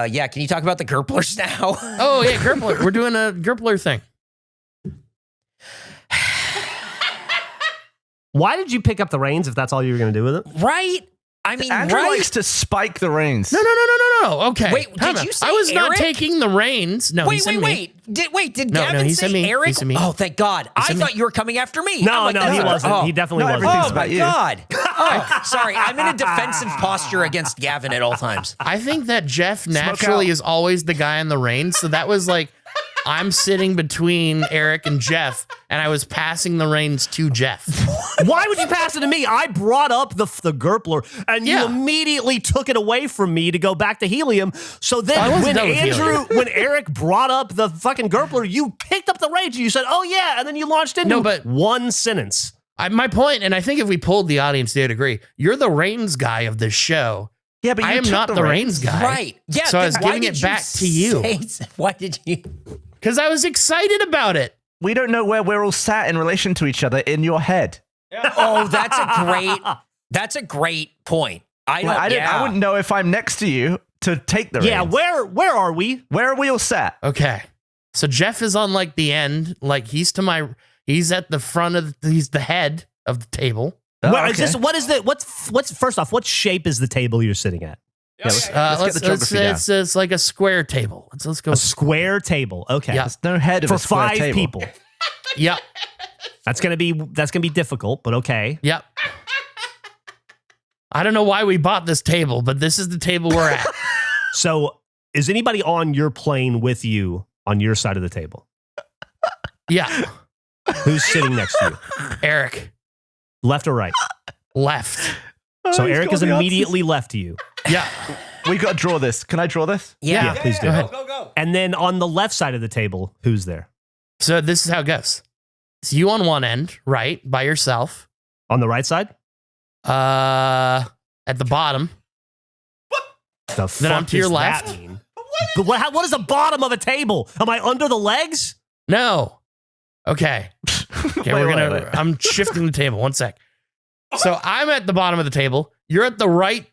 Yeah, can you talk about the Gerplers now? Oh, yeah, Gerpler. We're doing a Gerpler thing. Why did you pick up the reins if that's all you were going to do with it? Right? I mean, Andrew right? likes to spike the reins. No. Okay. Wait, Time did out. you say I was not Eric? taking the reins. No, he said me. Did No, Gavin he say said me. He Eric? said me. Oh, thank God. I said thought me. you were coming after me. No, I'm like, he that's wasn't. Oh. He definitely No, wasn't. everything's Oh, my about you. God. Oh, sorry. I'm in a defensive posture against Gavin at all times. I think that Jeff naturally out. is always the guy on the reins. So that was like, I'm sitting between Eric and Jeff, and I was passing the reins to Jeff. Why would you pass it to me? I brought up the Gerpler, and you immediately took it away from me to go back to helium. So I then wasn't when done with helium. when Eric brought up the fucking Gerpler, you picked up the reins and you said, oh yeah, and then you launched into one sentence. My point, and I think if we polled the audience, they'd agree, you're the reins guy of this show. Yeah, but I you am took not the reins guy. Right. Yeah. So I was then why giving did it back to you. Why did you? Because I was excited about it. We don't know where we're all sat in relation to each other in your head. Oh, that's a great point. I wouldn't know if I'm next to you to take the reins. Yeah, where are we? Where are we all sat? Okay. So Jeff is on like the end, like he's at the front of, he's the head of the table. Oh, Where, okay. what's first off, what shape is the table you're sitting at? Yeah, let's get the geography down. It's like a square table. Let's go. A square table. Okay. Yeah. There's no head of For a square 5 table. people. Yep. That's gonna be difficult, but okay. Yep. I don't know why we bought this table, but this is the table we're at. So is anybody on your plane with you on your side of the table? Yeah. Who's sitting next to you? Eric. Left or right? Left. So he's Eric got is the immediately left to you. Yeah. We got to draw this. Can I draw this? Yeah. Please do. Go. And then on the left side of the table, who's there? So this is how it goes. It's you on one end, right, by yourself. On the right side? At the bottom. The Then I'm fuck to your does left. that mean? But what is the bottom of a table? Am I under the legs? No. Okay. Okay, Wait. I'm shifting the table. One sec. So I'm at the bottom of the table. You're at the right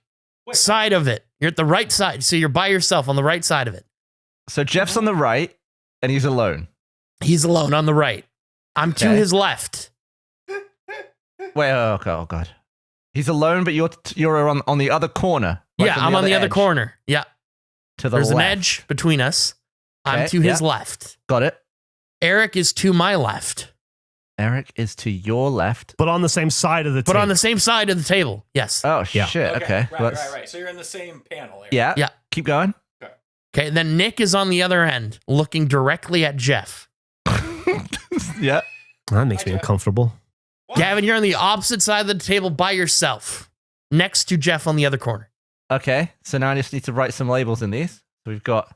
side of it. You're at the right side. So you're by yourself on the right side of it. So Jeff's on the right, and he's alone. He's alone on the right. I'm to Okay. his left. Wait, oh God. He's alone, but you're on the other corner. like Yeah, I'm on the other edge, corner. Yeah. To the There's left. an edge between us. I'm Okay, to his yeah. left. Got it. Eric is to my left, Eric is to your left. But on the same side of the but table. on the same side of the table. Yes. Oh, Yeah. shit. Okay. Right. So you're in the same panel area. Yeah. Yeah. Keep going. Okay. Then Nick is on the other end, looking directly at Jeff. Yeah. That makes me uncomfortable. What? Gavin, you're on the opposite side of the table by yourself, next to Jeff on the other corner. Okay. So now I just need to write some labels in these. So we've got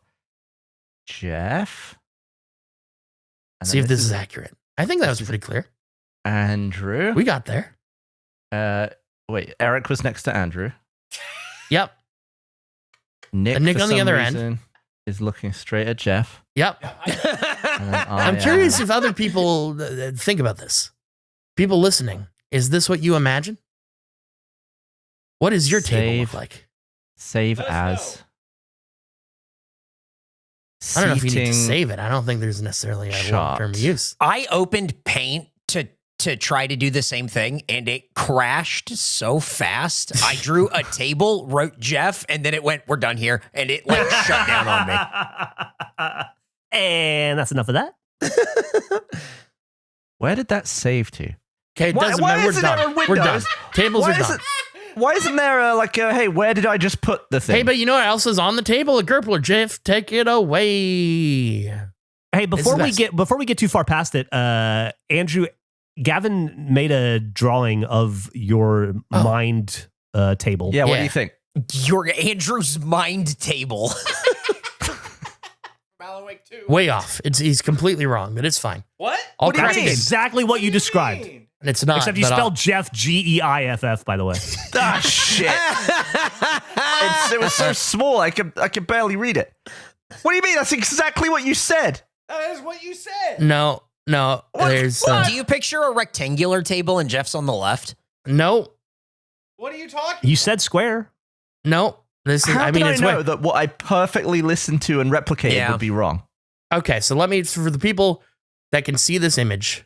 Jeff. And See then if this is accurate. I think that was pretty clear. Andrew. We got there. Wait, Eric was next to Andrew. Yep. Nick, And Nick for on the some other end. reason, is looking straight at Jeff. Yep. And then I'm curious if other people think about this. People listening, is this what you imagine? What does your table look Save. like? Save Let as. us I don't know if you need to Seating save it. I don't think there's necessarily a long-term chart. use. I opened Paint to try to do the same thing, and it crashed so fast. I drew a table, wrote Jeff, and then it went, "We're done here," and it like shut down on me. And that's enough of that. Where did that save to? Okay, it Why- doesn't why matter. We're isn't there done. a We're done. Windows? Tables Why are done. Why isn't there hey, where did I just put the thing? Hey, but you know what else is on the table? A Gerpler. Jeff, take it away. Hey, before the we get too far past it, Andrew, Gavin made a drawing of your mind table. yeah, what Yeah. do you think? Your Andrew's mind table. Alan Wake 2. Way off. He's completely wrong, but it's fine. What? I'll What do you correct That's mean? it. exactly what you described. mean? It's not. Except you but I'll- spelled Jeff Geiff, by the way. Ah, shit. It was so small, I could barely read it. What do you mean? That's exactly what you said. That is what you said. No. There's Do you picture a rectangular table and Jeff's on the left? no. What are you talking You said square. No. This is, How I mean, did it's I know that what I perfectly listened to and replicated would be wrong? okay. So let me, for the people that can see this image,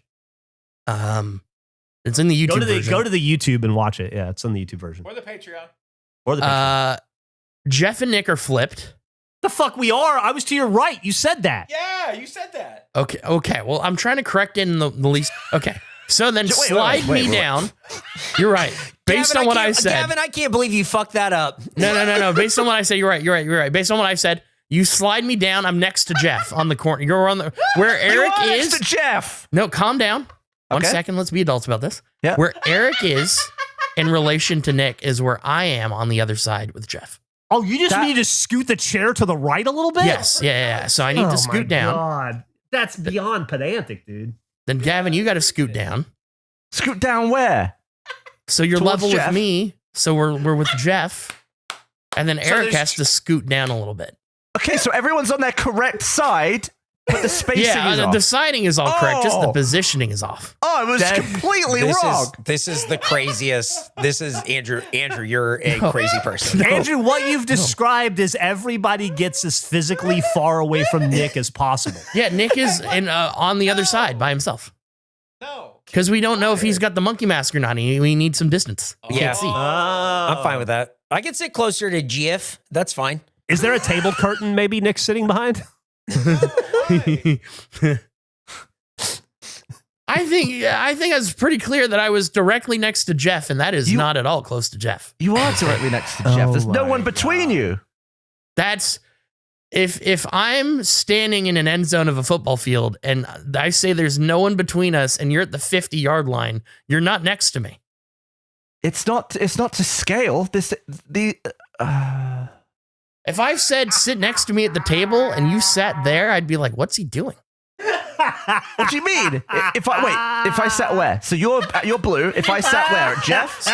it's in the YouTube version. Go to the YouTube and watch it. Yeah, it's on the YouTube version. Or the Patreon. Or the Patreon. Jeff and Nick are flipped. The fuck we are? I was to your right. You said that. Yeah, you said that. Okay. Well, I'm trying to correct it in the least. Okay. So then Wait, slide wait, me wait. down. You're right. Based Gavin, on what I said. Gavin, I can't believe you fucked that up. No. Based on what I said, you're right. Based on what I said, you slide me down. I'm next to Jeff on the corner. You're on the where Eric You are is. next to Jeff. No, calm down. One Okay. second. Let's be adults about this. Yeah. Where Eric is in relation to Nick is where I am on the other side with Jeff. Oh, you just That- need to scoot the chair to the right a little bit? Yes. Yeah. So I need to scoot down. God. That's beyond pedantic, dude. Then Gavin, you got to scoot down. Scoot down where? So you're Towards level Jeff. with me. So we're with Jeff. And then Eric there's- has to scoot down a little bit. Okay, so everyone's on their correct side, but the spacing Yeah, is the off. siding is all correct. Just the Oh. positioning is off. Oh, it was completely wrong. This is the craziest. This is Andrew. Andrew, you're a crazy person. Andrew, what you've described is everybody gets as physically far away from Nick as possible. Yeah, Nick is on the other side by himself. No. Because we don't know if he's got the monkey mask or not. We need some distance. You Yeah. can't see. I'm fine with that. I can sit closer to Jeff. That's fine. Is there a table curtain maybe Nick's sitting behind? I think it's pretty clear that I was directly next to Jeff, and that is not at all close to Jeff. You are directly next to Jeff. There's no my one between you. That's if I'm standing in an end zone of a football field and I say there's no one between us, and you're at the 50-yard line, you're not next to me. It's not to scale. If I said sit next to me at the table and you sat there, I'd be like, what's he doing? What do you mean? If I sat where? So you're blue. If I sat where? At Jeff?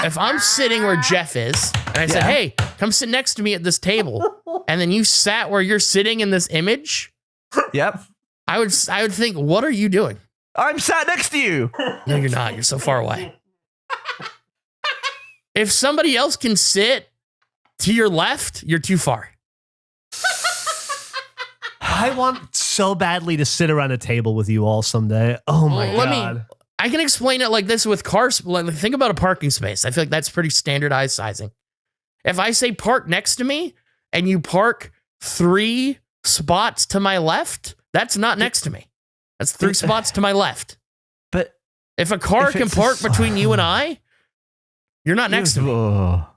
If I'm sitting where Jeff is and I said, Yeah. hey, come sit next to me at this table, and then you sat where you're sitting in this image, Yep. I would think, what are you doing? I'm sat next to you. No, you're not. You're so far away. If somebody else can sit to your left, you're too far. I want so badly to sit around a table with you all someday. Oh my Let God. me. I can explain it like this with cars. Like, think about a parking space. I feel like that's pretty standardized sizing. If I say park next to me and you park 3 spots to my left, that's not next to me. That's 3 spots to my left. But If a car if can it's a park between you and I, you're not next to me. Oh.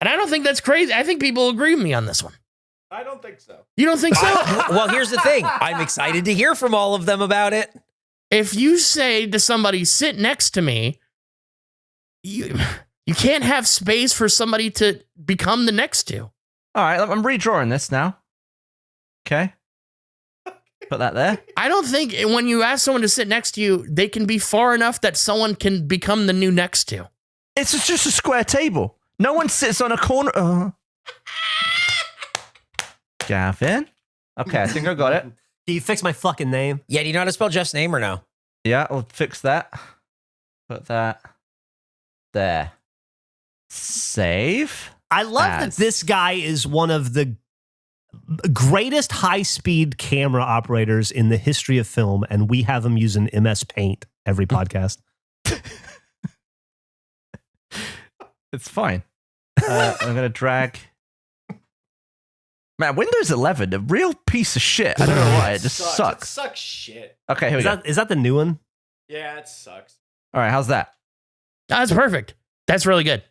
And I don't think that's crazy. I think people agree with me on this one. I don't think so. You don't think so? Well, here's the thing. I'm excited to hear from all of them about it. If you say to somebody, sit next to me, you can't have space for somebody to become the next to. All right, I'm redrawing this now. Okay. Put that there. I don't think when you ask someone to sit next to you, they can be far enough that someone can become the new next to. It's just a square table. No one sits on a corner. Gavin. Okay, I think I got it. Can you fix my fucking name? Yeah, do you know how to spell Jeff's name or no? Yeah, I'll fix that. Put that there. Save. I love As. that this guy is one of the greatest high-speed camera operators in the history of film, and we have him using MS Paint every podcast. It's fine. I'm going to drag. Man, Windows 11, a real piece of shit. I don't know why. It just It sucks. sucks shit. Okay, here we go. Is that the new one? Yeah, it sucks. All right, how's that? That's perfect. That's really good.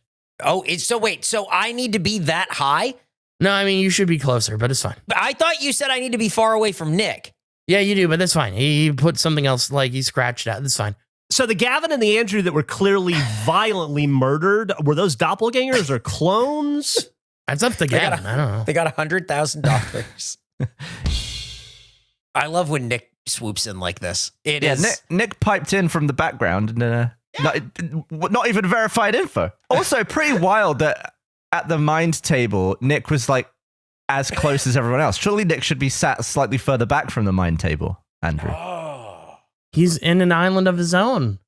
Oh, so I need to be that high? No, I mean, you should be closer, but it's fine. But I thought you said I need to be far away from Nick. Yeah, you do, but that's fine. He put something else, like he scratched out. That's fine. So the Gavin and the Andrew that were clearly violently murdered, were those doppelgangers or clones? That's up to Gavin. I don't know. They got $100,000. I love when Nick swoops in like this. It Yeah, is. Nick piped in from the background and not even verified info. Also, pretty wild that at the mind table, Nick was like as close as everyone else. Surely Nick should be sat slightly further back from the mind table, Andrew. He's in an island of his own.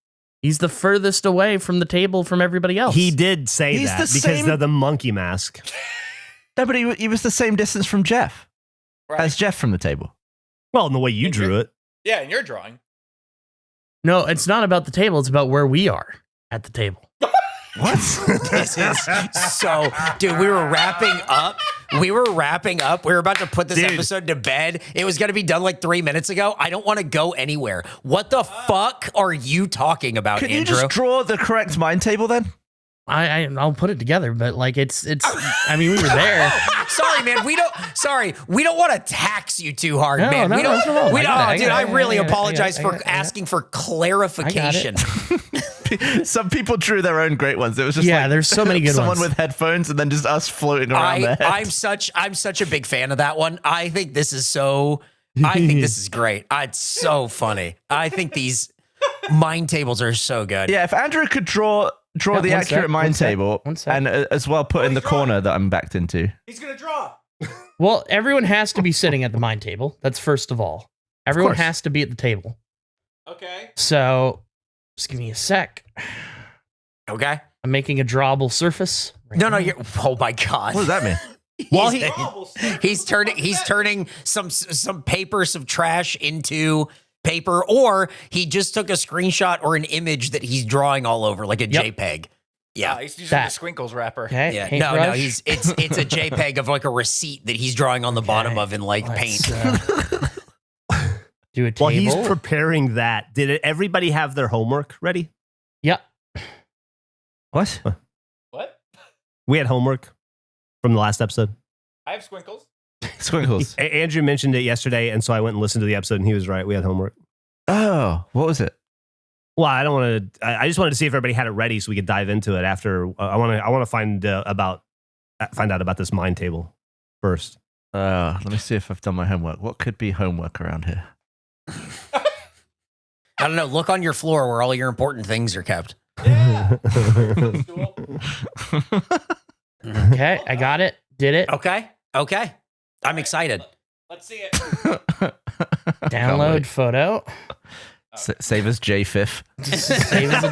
He's the furthest away from the table from everybody else. He did say He's that the because same- of the monkey mask. No, but he was the same distance from Jeff as Jeff from the table. Well, in the way you drew it. Yeah, in your drawing. No, it's not about the table. It's about where we are at the table. What? This is so, dude, we were wrapping up. We were about to put this episode to bed. It was going to be done like 3 minutes ago. I don't want to go anywhere. What the fuck are you talking about, Can Andrew? you just draw the correct mind table then? I'll put it together, but like it's I mean, we were there. Sorry, man. We don't want to tax you too hard, No, man. no, we don't. that's no problem. We don't. I Dude, got I it. really I got it. apologize I for got it. asking for clarification. Some people drew their own great ones. It was just Yeah, there's so many good someone ones. with headphones and then just us floating around their heads. I'm such a big fan of that one. I think this is great. It's so funny. I think these mind tables are so good. Yeah, if Andrew could draw the one accurate sec, mind one sec, table one sec. and as well put in the corner that I'm backed into. He's gonna draw. Well, everyone has to be sitting at the mind table. That's first of all. Everyone course. has to be at the table. Okay. So just give me a sec. Okay. I'm making a drawable surface. right No, now. you're. Oh my god. What does that mean? Well, He's he's turning some paper, some trash into paper, or he just took a screenshot or an image that he's drawing all over, like a Yep. JPEG. Yeah. he's using That. the squinkles wrapper. Okay. Yeah, paintbrush. it's a JPEG of like a receipt that he's drawing on the bottom of in like Let's, paint. do a table. While he's preparing that, did everybody have their homework ready? Yep. What? What? We had homework from the last episode. I have squinkles. Squinkles. Andrew mentioned it yesterday, and so I went and listened to the episode, and he was right. We had homework. Oh, what was it? Well, I don't want to. I just wanted to see if everybody had it ready so we could dive into it after. I want to find out about this mind table first. Let me see if I've done my homework. What could be homework around here? I don't know. Look on your floor where all your important things are kept. Yeah. Okay, I got it. Did it. Okay. I'm excited. Let's see it. Download photo. Save as JFIF. Save as a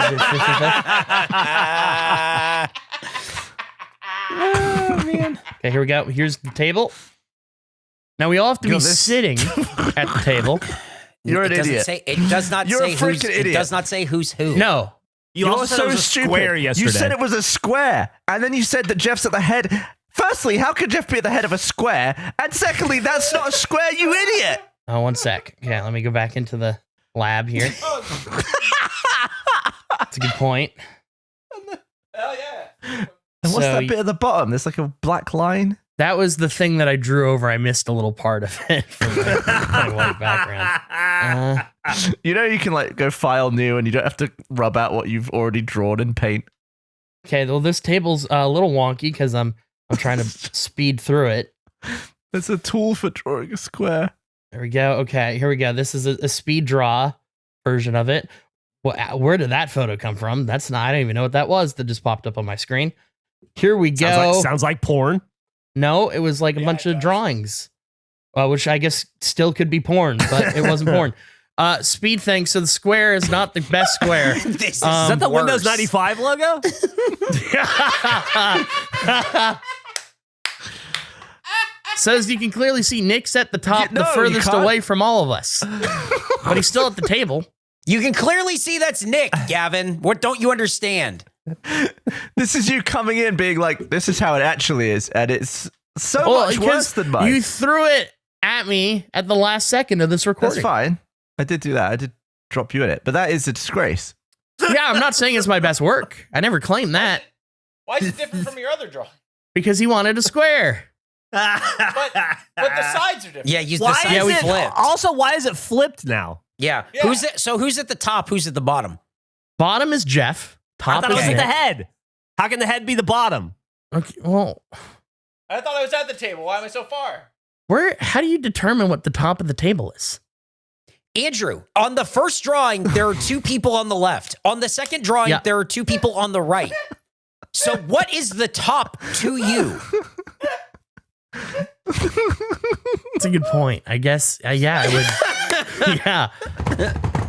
Oh man. Okay, here we go. Here's the table. Now we all have to Yo, be this- sitting at the table. You're an idiot. It does not You're a say who's. freaking It idiot. does not say who's who. No. You You're also said it was a square yesterday. You said it was a square, and then you said that Jeff's at the head. Firstly, how could Jeff be at the head of a square? And secondly, that's not a square, you idiot. Oh, one sec. Okay, let me go back into the lab here. Oh, That's a good point. hell yeah. And what's So that bit at the bottom? There's like a black line. That was the thing that I drew over. I missed a little part of it from my white background. You know, you can like go file new, and you don't have to rub out what you've already drawn in paint. Okay, well, this table's a little wonky because I'm trying to speed through it. It's a tool for drawing a square. There we go. Okay, here we go. This is a speed draw version of it. Well, where did that photo come from? That's not. I don't even know what that was. That just popped up on my screen. Here we go. Sounds like porn. No, it was like a bunch of drawings, which I guess still could be porn, but it wasn't porn. Speed thing. So the square is not the best square. This is Is that the worse. Windows 95 logo? Says you can clearly see Nick's at the top, No, the you furthest can't. away from all of us, but he's still at the table. You can clearly see that's Nick, Gavin. What don't you understand? This is you coming in being like, this is how it actually is. And it's so much because worse than mine. You threw it at me at the last second of this recording. That's fine. I did do that. I did drop you in it. But that is a disgrace. Yeah, I'm not saying it's my best work. I never claimed that Why is it different from your other drawing? because he wanted a square. But the sides are different. Yeah, use Why the side is it flipped. also? Why is it flipped now? Yeah. Yeah. Who's at the top? Who's at the bottom? Bottom is Jeff. I Top thought it is was at Nick. the head. How can the head be the bottom? Okay, well, I thought I was at the table. Why am I so far? where? How do you determine what the top of the table is? Andrew, on the first drawing, there are two people on the left. On the second drawing, Yeah. there are two people on the right. So what is the top to you? That's a good point. I guess. Yeah, I would. Yeah.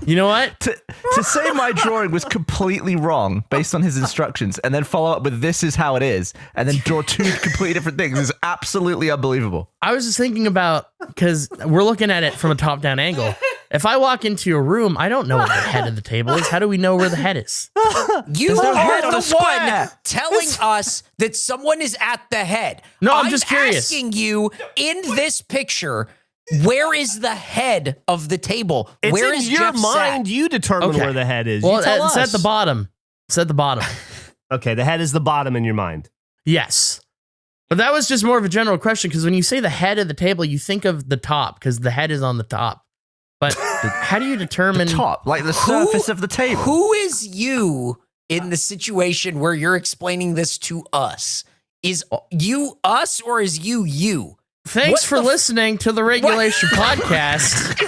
You know what? To say my drawing was completely wrong based on his instructions and then follow up with this is how it is and then draw two completely different things is absolutely unbelievable. I was just thinking about, because we're looking at it from a top-down angle. If I walk into a room, I don't know what the head of the table is. How do we know where the head is? You no head are on the a square. one telling us that someone is at the head. No, I'm just curious. Asking you in this picture, where is the head of the table? It's Where in is your Jeff mind. sat? You determine Okay. where the head is. Well, you tell it's us. at the bottom. It's at the bottom. Okay, the head is the bottom in your mind. Yes. But that was just more of a general question, because when you say the head of the table, you think of the top, because the head is on the top. But how do you determine... Top, like the surface of the table. Who is you in the situation where you're explaining this to us? Is you us or is you? Thanks What for the f- listening to the Regulation Podcast.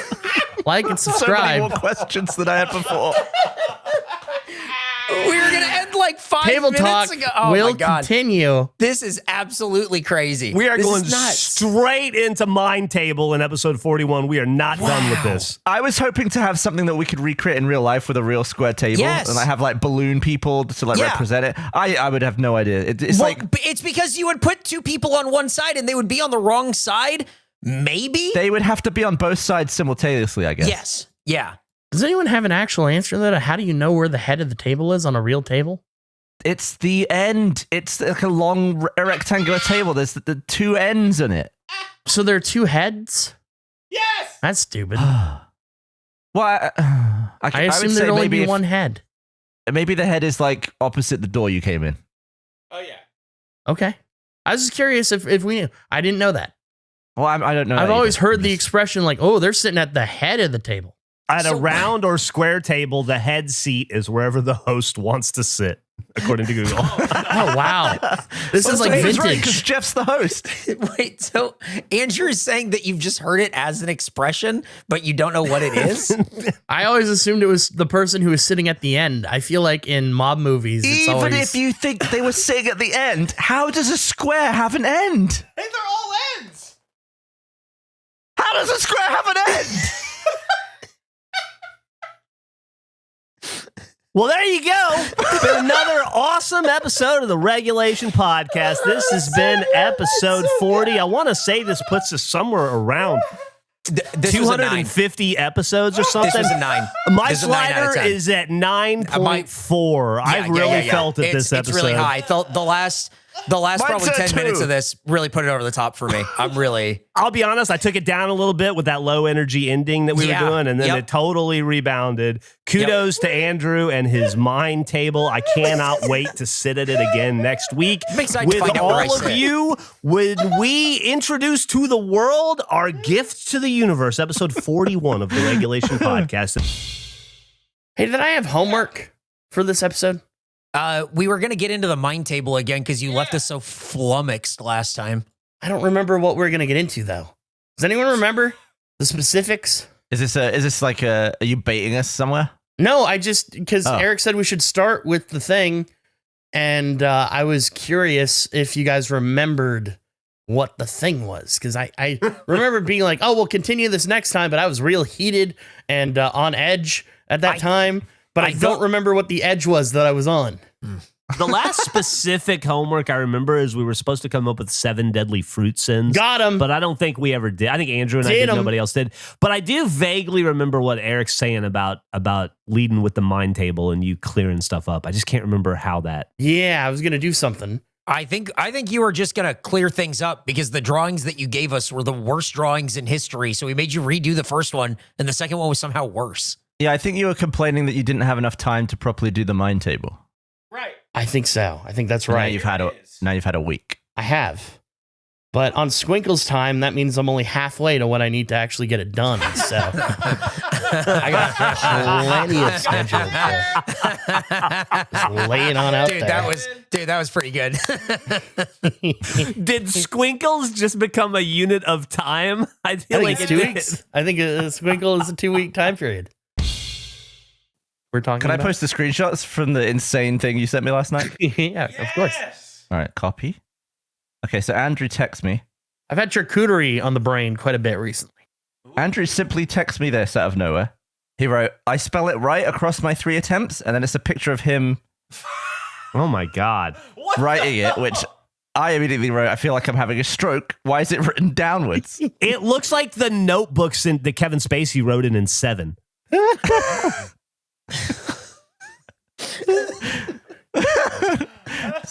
Like and So many subscribe. more questions than I had before. We were gonna end like 5 Table minutes talk ago. Oh will my god, continue. this is absolutely crazy. We are This going is nuts. straight into Mind Table in episode 41. We are not done with this. I was hoping to have something that we could recreate in real life with a real square table. Yes. And I have like balloon people to like Yeah. represent it. I would have no idea. It's Well, like but it's because you would put two people on one side and they would be on the wrong side. Maybe. they would have to be on both sides simultaneously, I guess. Yes. Yeah. Does anyone have an actual answer to that? How do you know where the head of the table is on a real table? It's the end. It's like a long rectangular table. There's the two ends in it. So there are two heads? Yes. That's stupid. Well, I would assume say there'd only maybe be if- one head. Maybe the head is like opposite the door you came in. Oh yeah. Okay. I was just curious if we knew. I didn't know that. Well, I don't know. I've that always either. heard the expression like, oh, they're sitting at the head of the table. At So- a round or square table, the head seat is wherever the host wants to sit, according to Google. Oh, wow. This is like Because vintage. Jeff's the host. Wait, so Andrew is saying that you've just heard it as an expression, but you don't know what it is? I always assumed it was the person who was sitting at the end. I feel like in mob movies, it's Even always... if you think they were sitting at the end, how does a square have an end? Hey, they're all ends. How does a square have an end? Well, there you go. It's been another awesome episode of the Regulation Podcast. This has been episode 40. I want to say this puts us somewhere around This was a 9. 250 episodes or something. This was a 9. My This is a 9 out of slider 10. is at 9.4. Yeah, I've yeah, really yeah. felt it this episode. It's really high. The last Mine's probably at 10 2. minutes of this really put it over the top for me. I'm really... I'll be honest, I took it down a little bit with that low energy ending that we Yeah. were doing, and then Yep. it totally rebounded. Kudos to Andrew and his mind table. I cannot wait to sit at it again next week I'm excited to with find out where I all of sit. you when we introduce to the world our gift to the universe, episode 41 of the Regulation Podcast. Hey, did I have homework for this episode? We were going to get into the mind table again because you left us so flummoxed last time. I don't remember what we're going to get into, though. Does anyone remember the specifics? Is this like are you baiting us somewhere? No, I just, because Oh. Eric said we should start with the thing, and I was curious if you guys remembered what the thing was, because I remember being like, oh, we'll continue this next time, but I was real heated and on edge at that time, but I don't remember what the edge was that I was on. The last specific homework I remember is we were supposed to come up with 7 deadly fruit sins. Got him. But I don't think we ever did. I think Andrew and I Did did. 'em. Nobody else did. But I do vaguely remember what Eric's saying about leading with the mind table and you clearing stuff up. I just can't remember how that. Yeah, I was going to do something. I think you were just going to clear things up because the drawings that you gave us were the worst drawings in history. So we made you redo the first one, and the second one was somehow worse. Yeah, I think you were complaining that you didn't have enough time to properly do the mind table. Right. I think so. I think that's Now right. you've had a week. I have. But on Squinkle's time, that means I'm only halfway to when I need to actually get it done. So I got plenty of schedule. Just lay it on out Dude, there. that was pretty good. Did Squinkles just become a unit of time? I I feel think like it's it 2 did. weeks. I think a Squinkle is a 2-week time period. We're talking Can I about? post the screenshots from the insane thing you sent me last night? Yeah, of course. Yes. All right, copy. Okay, so Andrew texts me. I've had charcuterie on the brain quite a bit recently. Andrew simply texts me this out of nowhere. He wrote, I spell it right across my 3 attempts, and then it's a picture of him Oh my God. What writing the it, which I immediately wrote, I feel like I'm having a stroke. Why is it written downwards? It looks like the notebooks that Kevin Spacey wrote in 7.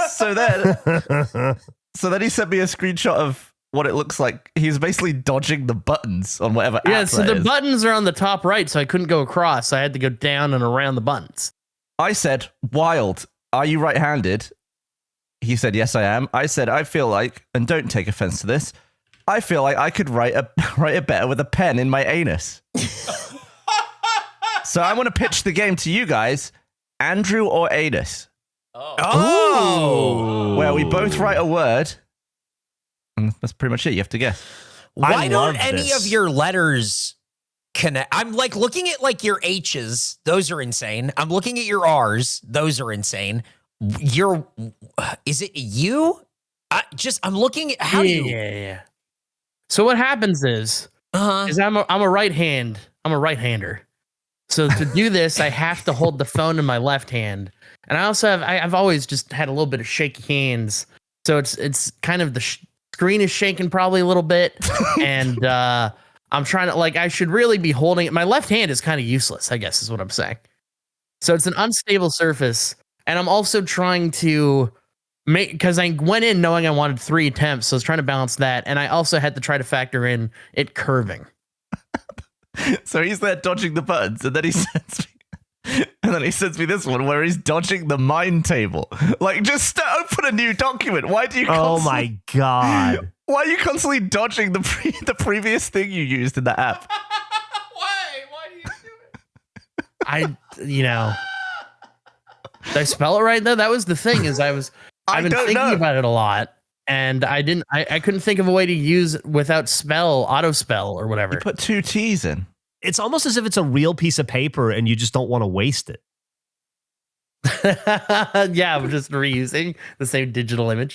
so then he sent me a screenshot of what it looks like. He's basically dodging the buttons on whatever Yeah, app so that the is. buttons are on the top right, so I couldn't go across. So I had to go down and around the buttons. I said, wild, are you right-handed? He said, yes, I am. I said, I feel like, and don't take offense to this, I feel like I could write it better with a pen in my anus. So I want to pitch the game to you guys, Andrew or anus, Oh. where we both write a word. And that's pretty much it. You have to guess. Why I don't love any this. of your letters connect? I'm like looking at like your H's. Those are insane. I'm looking at your R's. Those are insane. Is it you? I'm looking at how you. Yeah. So what happens is Uh-huh. I'm a right-hander. So to do this, I have to hold the phone in my left hand, and I also I've always just had a little bit of shaky hands. So it's kind of the screen is shaking probably a little bit, and I'm trying to I should really be holding it. My left hand is kind of useless, I guess is what I'm saying. So it's an unstable surface, and I'm also trying to because I went in knowing I wanted 3 attempts, so I was trying to balance that, and I also had to try to factor in it curving. So he's there dodging the buttons, and then he sends me this one where he's dodging the mind table. Like, just open a new document. Why do you? Oh my God. Why are you constantly dodging the previous thing you used in the app? Why do you do it? Did I spell it right though? That was the thing I've been don't thinking know. about it a lot, and I couldn't think of a way to use it without auto spell or whatever. You put 2 T's in. It's almost as if it's a real piece of paper and you just don't want to waste it. Yeah, I'm just reusing the same digital image.